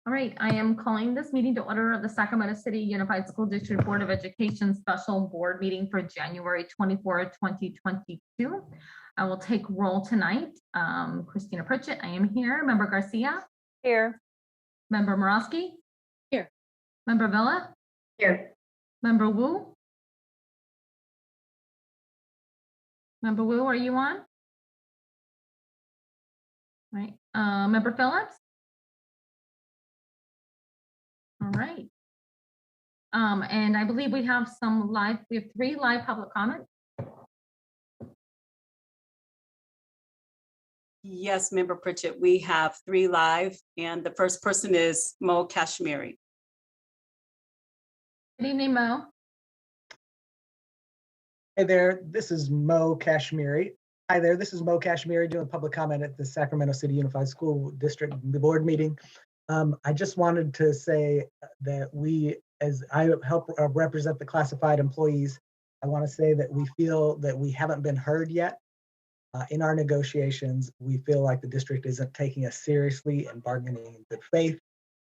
All right, I am calling this meeting to order of the Sacramento City Unified School District Board of Education Special Board Meeting for January 24, 2022. I will take roll tonight. Christina Pritchett, I am here. Member Garcia? Here. Member Morosky? Here. Member Villa? Here. Member Wu? Member Wu, are you on? All right. Member Phillips? All right. And I believe we have we have 3 live public comments. Yes, Member Pritchett, we have 3 live, and the first person is Mo Kashmiri. Good evening, Mo. Hey there, this is Mo Kashmiri. Hi there, this is Mo Kashmiri doing public comment at the Sacramento City Unified School District Board meeting. I just wanted to say that as I help represent the classified employees, I want to say that we feel that we haven't been heard yet. In our negotiations, we feel like the district isn't taking us seriously and bargaining in good faith.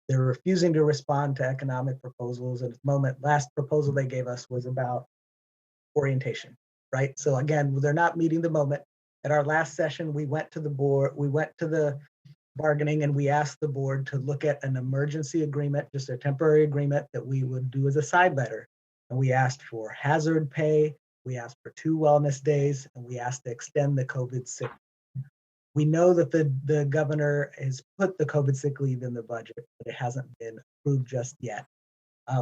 They're refusing to respond to economic proposals. And at the moment, last proposal they gave us was about orientation, right? So again, they're not meeting the moment. At our last session, we went to the board, we went to the bargaining, and we asked the board to look at an emergency agreement, just a temporary agreement that we would do as a side letter. And we asked for hazard pay, we asked for 2 wellness days, and we asked to extend the COVID sick. We know that the governor has put the COVID sick leave in the budget, but it hasn't been approved just yet.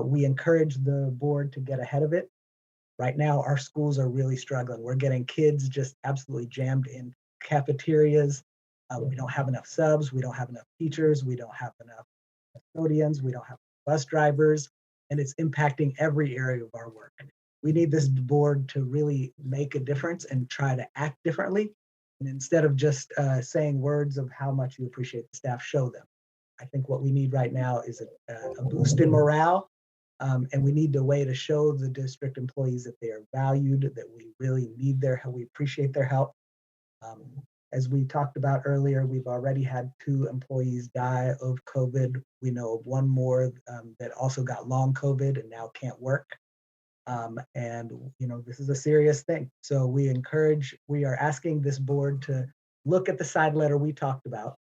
We encourage the board to get ahead of it. Right now, our schools are really struggling. We're getting kids just absolutely jammed in cafeterias. We don't have enough subs. We don't have enough teachers. We don't have enough custodians. We don't have bus drivers, and it's impacting every area of our work. We need this board to really make a difference and try to act differently. And instead of just saying words of how much you appreciate the staff, show them. I think what we need right now is a boost in morale. And we need a way to show the district employees that they are valued, that we really need their help, we appreciate their help. As we talked about earlier, we've already had 2 employees die of COVID. We know of 1 more that also got long COVID and now can't work. And this is a serious thing. So we are asking this board to look at the side letter we talked about.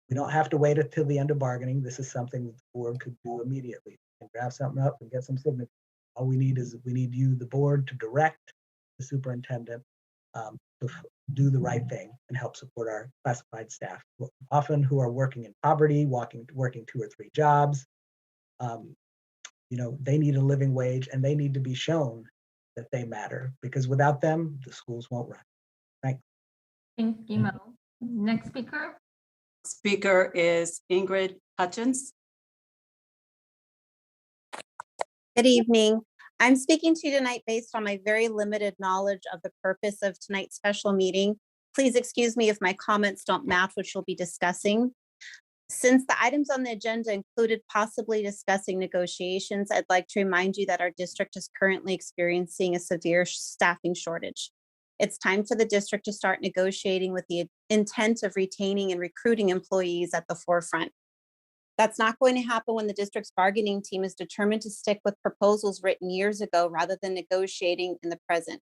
We don't have to wait until the end of bargaining. This is something that the board could do immediately. And draft something up and get some signatures. All we need is you, the board, to direct the superintendent to do the right thing and help support our classified staff, often who are working in poverty, working 2 or 3 jobs. They need a living wage, and they need to be shown that they matter, because without them, the schools won't run. Thanks. Thank you, Mo. Next speaker. Speaker is Ingrid Hutchins. Good evening. I'm speaking to you tonight based on my very limited knowledge of the purpose of tonight's special meeting. Please excuse me if my comments don't match what you'll be discussing. Since the items on the agenda included possibly discussing negotiations, I'd like to remind you that our district is currently experiencing a severe staffing shortage. It's time for the district to start negotiating with the intent of retaining and recruiting employees at the forefront. That's not going to happen when the district's bargaining team is determined to stick with proposals written years ago rather than negotiating in the present.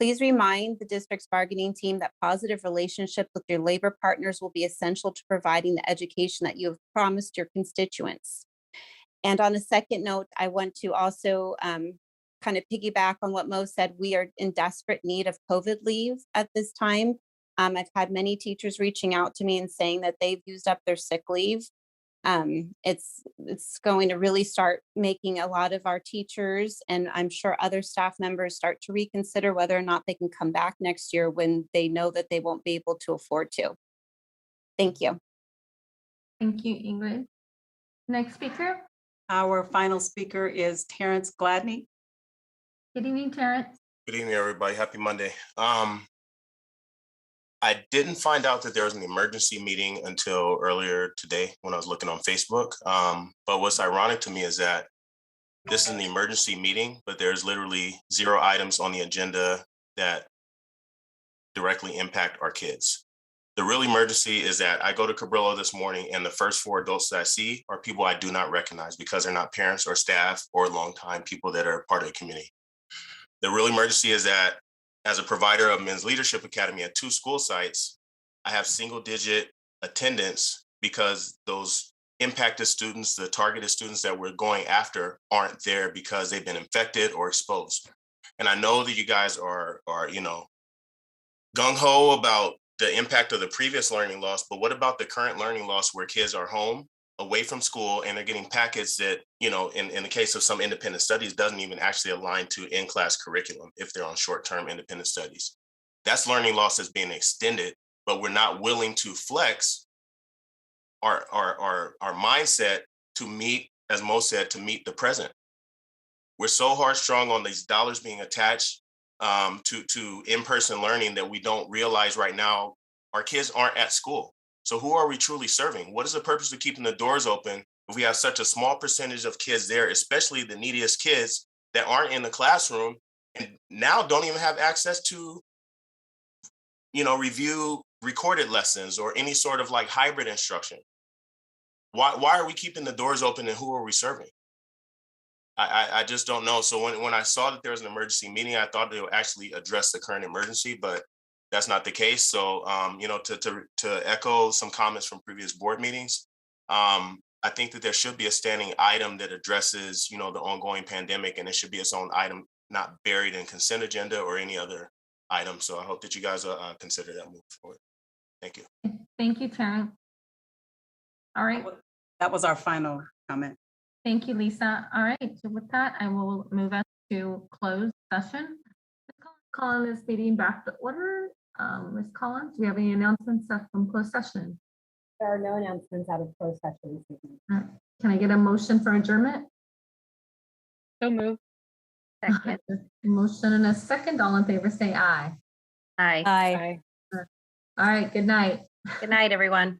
Please remind the district's bargaining team that positive relationships with your labor partners will be essential to providing the education that you have promised your constituents. And on a second note, I want to also kind of piggyback on what Mo said. We are in desperate need of COVID leave at this time. I've had many teachers reaching out to me and saying that they've used up their sick leave. It's going to really start making a lot of our teachers, and I'm sure other staff members, start to reconsider whether or not they can come back next year when they know that they won't be able to afford to. Thank you. Thank you, Ingrid. Next speaker. Our final speaker is Terence Gladney. Good evening, Terence. Good evening, everybody. Happy Monday. I didn't find out that there was an emergency meeting until earlier today when I was looking on Facebook. But what's ironic to me is that this is an emergency meeting, but there's literally 0 items on the agenda that directly impact our kids. The real emergency is that I go to Cabrillo this morning and the first 4 adults that I see are people I do not recognize because they're not parents or staff or longtime people that are part of the community. The real emergency is that as a provider of Men's Leadership Academy at 2 school sites, I have single-digit attendance because those impacted students, the targeted students that we're going after aren't there because they've been infected or exposed. And I know that you guys are gung-ho about the impact of the previous learning loss, but what about the current learning loss where kids are home, away from school, and they're getting packets that, in the case of some independent studies, doesn't even actually align to in-class curriculum if they're on short-term independent studies. That's learning loss that's being extended, but we're not willing to flex our mindset to meet, as Mo said, to meet the present. We're so hard strung on these dollars being attached to in-person learning that we don't realize right now our kids aren't at school. So who are we truly serving? What is the purpose of keeping the doors open if we have such a small percentage of kids there, especially the neediest kids that aren't in the classroom and now don't even have access to, review recorded lessons or any sort of like hybrid instruction? Why are we keeping the doors open and who are we serving? I just don't know. So when I saw that there was an emergency meeting, I thought they would actually address the current emergency, but that's not the case. So, to echo some comments from previous board meetings, I think that there should be a standing item that addresses, the ongoing pandemic, and it should be its own item, not buried in consent agenda or any other item. So I hope that you guys consider that moving forward. Thank you. Thank you, Terrence. All right. That was our final comment. Thank you, Lisa. All right, so with that, I will move us to closed session. Calling this meeting back to order. Ms. Collins, do we have any announcements from closed session? There are no announcements out of closed session this evening. All right. Can I get a motion for adjournment? So move. Second. Motion and a second. All in favor, say aye. Aye. All right, good night. Good night, everyone.